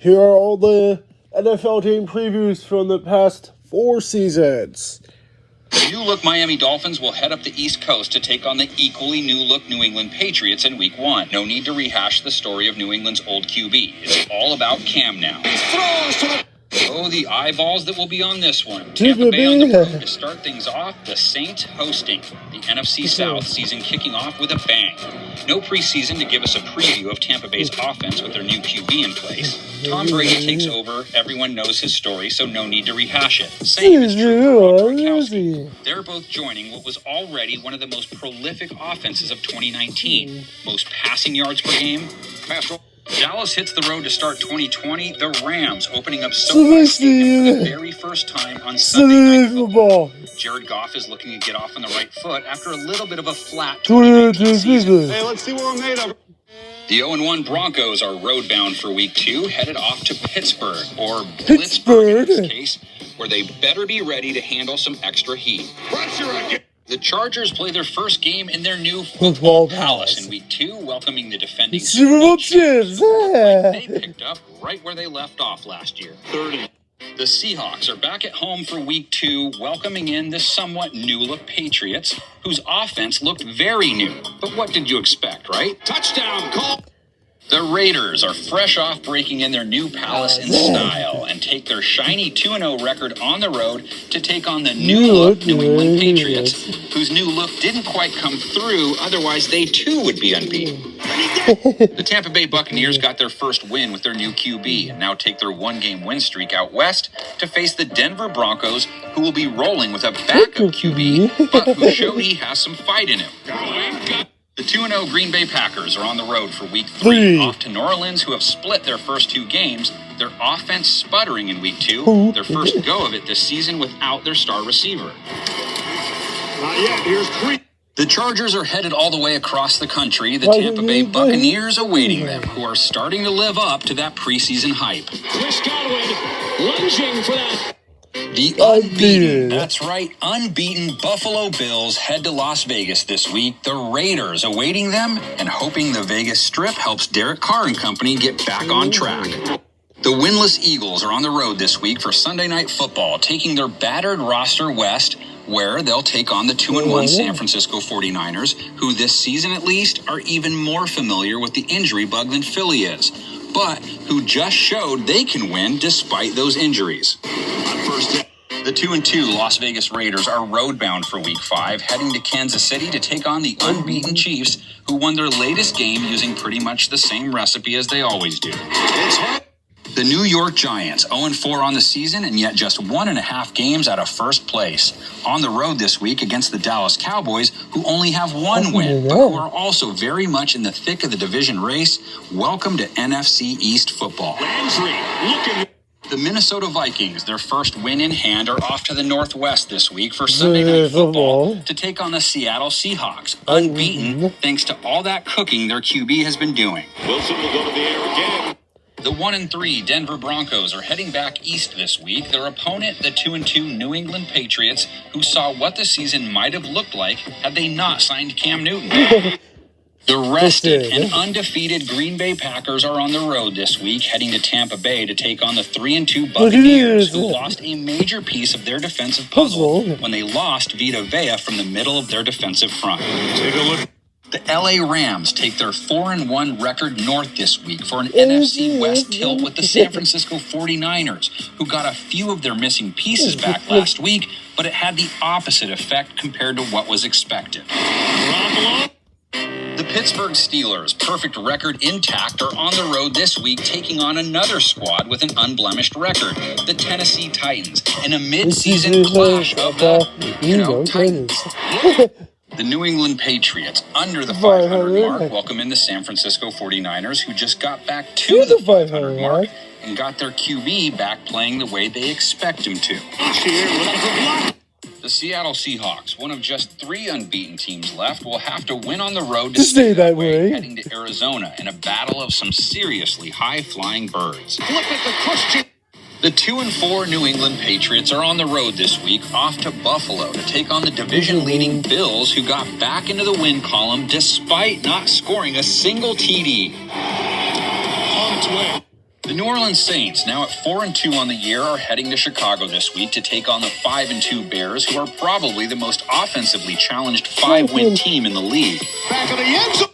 Here are all the NFL team previews from the past 4 seasons. The new-look Miami Dolphins will head up the East Coast to take on the equally new-look New England Patriots in Week 1. No need to rehash the story of New England's old QB. It's all about Cam now. Oh, the eyeballs that will be on this one. Tampa Bay on the road to start things off. The Saints hosting. The NFC South season kicking off with a bang. No preseason to give us a preview of Tampa Bay's offense with their new QB in place. Tom Brady takes over. Everyone knows his story, so no need to rehash it. Same is true for Gronkowski. They're both joining what was already one of the most prolific offenses of 2019. Most passing yards per game. Dallas hits the road to start 2020. The Rams opening up SoFi Stadium for the very first time on Sunday Night Football. Jared Goff is looking to get off on the right foot after a little bit of a flat 2019 season. Hey, let's see what we're made of. The 0-1 Broncos are roadbound for Week 2, headed off to Pittsburgh, or Blitzburg in this case, where they better be ready to handle some extra heat. Pressure again. The Chargers play their first game in their new football palace in Week 2, welcoming the defending Super Bowl champs. They picked up right where they left off last year. 30. The Seahawks are back at home for Week 2, welcoming in the somewhat new-look Patriots, whose offense looked very new. But what did you expect, right? Touchdown call. The Raiders are fresh off breaking in their new palace in style and take their shiny 2-0 record on the road to take on the new-look New England Patriots, whose new look didn't quite come through, otherwise they too would be unbeaten. The Tampa Bay Buccaneers got their first win with their new QB and now take their one-game win streak out west to face the Denver Broncos, who will be rolling with a backup QB, but who showed he has some fight in him. The 2-0 Green Bay Packers are on the road for Week 3, off to New Orleans, who have split their first 2 games, their offense sputtering in Week 2, their first go of it this season without their star receiver. Not yet, here's 3. The Chargers are headed all the way across the country, the Tampa Bay Buccaneers awaiting them, who are starting to live up to that preseason hype. Chris Godwin lunging for that. The unbeaten, that's right, unbeaten Buffalo Bills head to Las Vegas this week. The Raiders awaiting them and hoping the Vegas Strip helps Derek Carr and company get back on track. The winless Eagles are on the road this week for Sunday Night Football, taking their battered roster west, where they'll take on the 2-1 San Francisco 49ers, who this season at least are even more familiar with the injury bug than Philly is, but who just showed they can win despite those injuries. The 2-2 Las Vegas Raiders are roadbound for Week 5, heading to Kansas City to take on the unbeaten Chiefs, who won their latest game using pretty much the same recipe as they always do. The New York Giants, 0-4 on the season, and yet just 1.5 games out of first place. On the road this week against the Dallas Cowboys, who only have 1 win, but who are also very much in the thick of the division race. Welcome to NFC East football. The Minnesota Vikings, their first win in hand, are off to the Northwest this week for Sunday Night Football to take on the Seattle Seahawks, unbeaten thanks to all that cooking their QB has been doing. Wilson will go to the air again. The 1-3 Denver Broncos are heading back east this week. Their opponent, the 2-2 New England Patriots, who saw what the season might have looked like had they not signed Cam Newton. The rested and undefeated Green Bay Packers are on the road this week, heading to Tampa Bay to take on the 3-2 Buccaneers, who lost a major piece of their defensive puzzle when they lost Vita Vea from the middle of their defensive front. Take a look. The LA Rams take their 4-1 record north this week for an NFC West tilt with the San Francisco 49ers, who got a few of their missing pieces back last week, but it had the opposite effect compared to what was expected. The Pittsburgh Steelers, perfect record intact, are on the road this week taking on another squad with an unblemished record, the Tennessee Titans, in a mid-season clash of the, Titans. The New England Patriots, under the 500 mark, welcome in the San Francisco 49ers, who just got back to the 500 mark and got their QB back playing the way they expect him to. The Seattle Seahawks, one of just 3 unbeaten teams left, will have to win on the road to stay that way, heading to Arizona in a battle of some seriously high-flying birds. Look at the Christian. The 2-4 New England Patriots are on the road this week, off to Buffalo to take on the division-leading Bills, who got back into the win column despite not scoring a single TD. On its way. The New Orleans Saints, now at 4-2 on the year, are heading to Chicago this week to take on the 5-2 Bears, who are probably the most offensively challenged 5-win team in the league. Back of the end zone.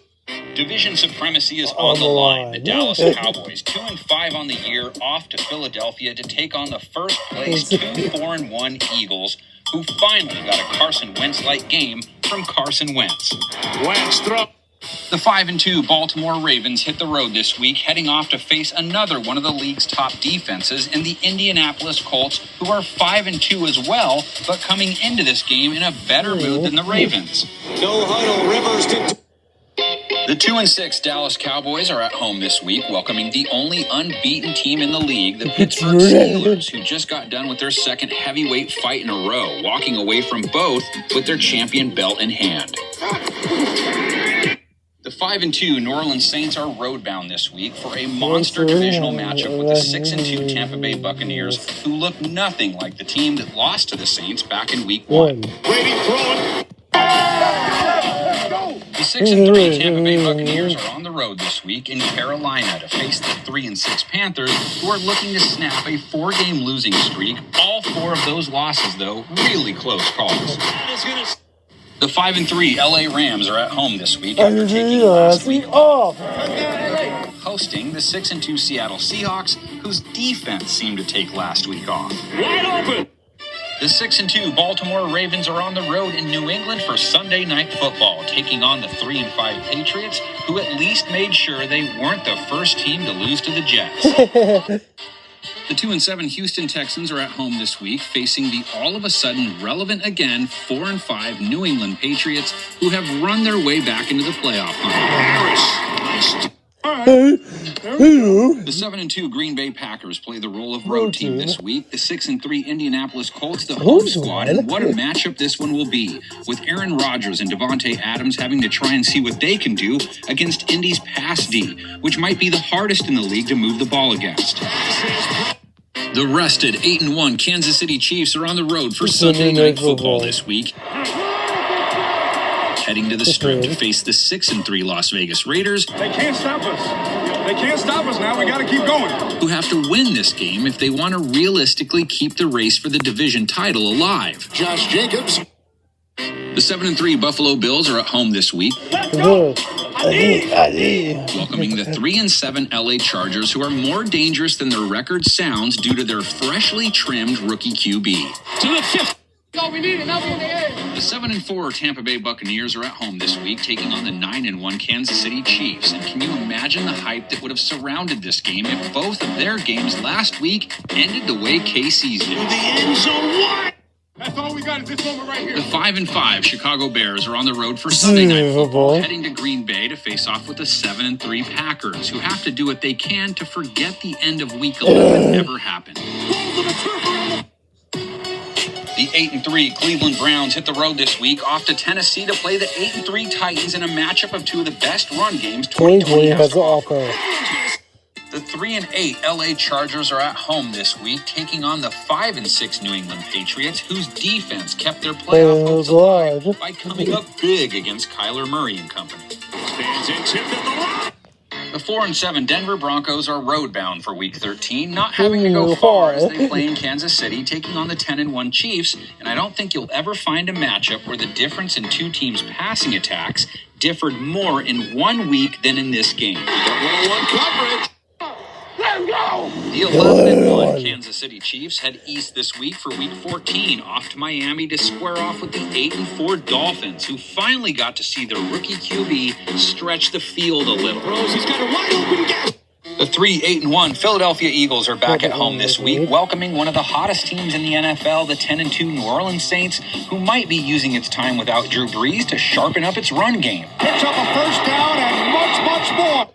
Division supremacy is on the line. The Dallas Cowboys, 2-5 on the year, off to Philadelphia to take on the first place 2-4-1 Eagles, who finally got a Carson Wentz-like game from Carson Wentz. Wentz throw. The 5-2 Baltimore Ravens hit the road this week, heading off to face another one of the league's top defenses in the Indianapolis Colts, who are 5-2 as well, but coming into this game in a better mood than the Ravens. No huddle. Rivers to. The 2-6 Dallas Cowboys are at home this week, welcoming the only unbeaten team in the league, the Pittsburgh Steelers, who just got done with their second heavyweight fight in a row, walking away from both with their champion belt in hand. The 5-2 New Orleans Saints are roadbound this week for a monster divisional matchup with the 6-2 Tampa Bay Buccaneers, who look nothing like the team that lost to the Saints back in Week 1. Brady throwing. The 6-3 Tampa Bay Buccaneers are on the road this week in Carolina to face the 3-6 Panthers, who are looking to snap a 4-game losing streak. All 4 of those losses, though, really close calls. The 5-3 LA Rams are at home this week after taking last week off, hosting the 6-2 Seattle Seahawks, whose defense seemed to take last week off. Wide open. The 6-2 Baltimore Ravens are on the road in New England for Sunday Night Football, taking on the 3-5 Patriots, who at least made sure they weren't the first team to lose to the Jets. The 2-7 Houston Texans are at home this week, facing the all-of-a-sudden relevant again 4-5 New England Patriots, who have run their way back into the playoff hunt. The 7-2 Green Bay Packers play the role of road team this week. The 6-3 Indianapolis Colts, the home squad, and what a matchup this one will be, with Aaron Rodgers and Devontae Adams having to try and see what they can do against Indy's pass D, which might be the hardest in the league to move the ball against. The rested 8-1 Kansas City Chiefs are on the road for Sunday Night Football this week, heading to the Strip to face the 6-3 Las Vegas Raiders. They can't stop us. They can't stop us now. We got to keep going. Who have to win this game if they want to realistically keep the race for the division title alive. Josh Jacobs. The 7-3 Buffalo Bills are at home this week, welcoming the 3-7 LA Chargers, who are more dangerous than their record sounds due to their freshly trimmed rookie QB. To the 5th. The 7-4 Tampa Bay Buccaneers are at home this week, taking on the 9-1 Kansas City Chiefs. And can you imagine the hype that would have surrounded this game if both of their games last week ended the way KC's did? The end zone. What? That's all we got at this moment right here. The 5-5 Chicago Bears are on the road for Sunday Night Football, heading to Green Bay to face off with the 7-3 Packers, who have to do what they can to forget the end of Week 11 ever happened. The 8-3 Cleveland Browns hit the road this week, off to Tennessee to play the 8-3 Titans in a matchup of two of the best run games 2020 has to offer. The 3-8 LA Chargers are at home this week, taking on the 5-6 New England Patriots, whose defense kept their playoff hopes alive by coming up big against Kyler Murray and company. Stands in, tipped at the line. The 4-7 Denver Broncos are roadbound for Week 13, not having to go far as they play in Kansas City, taking on the 10-1 Chiefs, and I don't think you'll ever find a matchup where the difference in two teams' passing attacks differed more in 1 week than in this game. Got 1-on-1 coverage. Let's go! The 11-1 Kansas City Chiefs head east this week for Week 14, off to Miami to square off with the 8-4 Dolphins, who finally got to see their rookie QB stretch the field a little. He's got a wide open gap. The 3-8-1 Philadelphia Eagles are back at home this week, welcoming one of the hottest teams in the NFL, the 10-2 New Orleans Saints, who might be using its time without Drew Brees to sharpen up its run game. Picks up a first down and much more.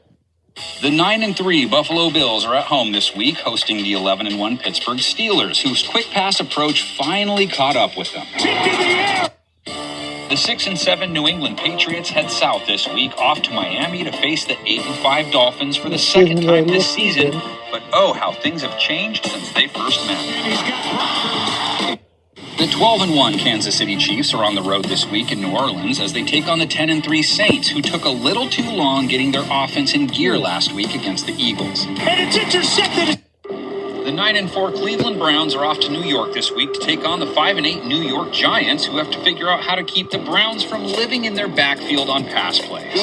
The 9-3 Buffalo Bills are at home this week, hosting the 11-1 Pittsburgh Steelers, whose quick pass approach finally caught up with them. Tipped in the air. The 6-7 New England Patriots head south this week, off to Miami to face the 8-5 Dolphins for the second time this season. But oh, how things have changed since they first met. And he's got The 12-1 Kansas City Chiefs are on the road this week in New Orleans as they take on the 10-3 Saints, who took a little too long getting their offense in gear last week against the Eagles. And it's intercepted. The 9-4 Cleveland Browns are off to New York this week to take on the 5-8 New York Giants, who have to figure out how to keep the Browns from living in their backfield on pass plays.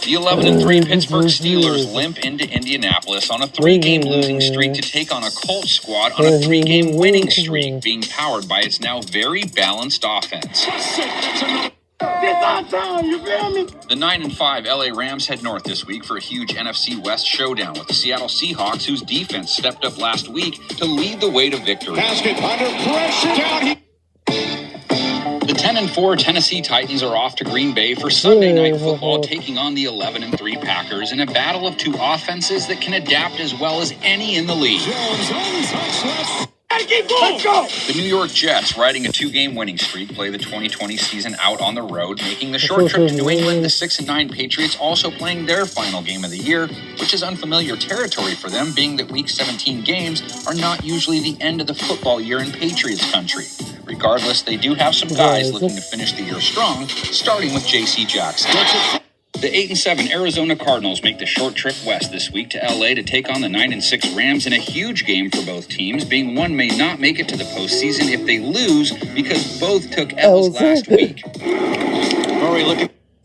The 11-3 Pittsburgh Steelers limp into Indianapolis on a 3-game losing streak to take on a Colts squad on a 3-game winning streak, being powered by its now very balanced offense. The 9-5 LA Rams head north this week for a huge NFC West showdown with the Seattle Seahawks, whose defense stepped up last week to lead the way to victory. Basket under pressure. Down. The 10-4 Tennessee Titans are off to Green Bay for Sunday Night Football, taking on the 11-3 Packers in a battle of two offenses that can adapt as well as any in the league. Let's go. The New York Jets, riding a 2-game winning streak, play the 2020 season out on the road, making the short trip to New England. The 6-9 Patriots also playing their final game of the year, which is unfamiliar territory for them, being that Week 17 games are not usually the end of the football year in Patriots country. Regardless, they do have some guys looking to finish the year strong, starting with J.C. Jackson. The 8-7 Arizona Cardinals make the short trip west this week to LA to take on the 9-6 Rams in a huge game for both teams, being one may not make it to the postseason if they lose because both took L's last week.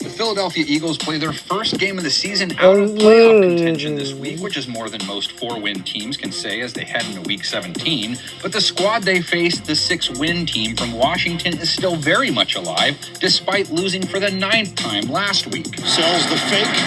The Philadelphia Eagles play their first game of the season out of playoff contention this week, which is more than most 4-win teams can say as they head into Week 17. But the squad they faced, the 6-win team from Washington, is still very much alive, despite losing for the 9th time last week. Sells the fake.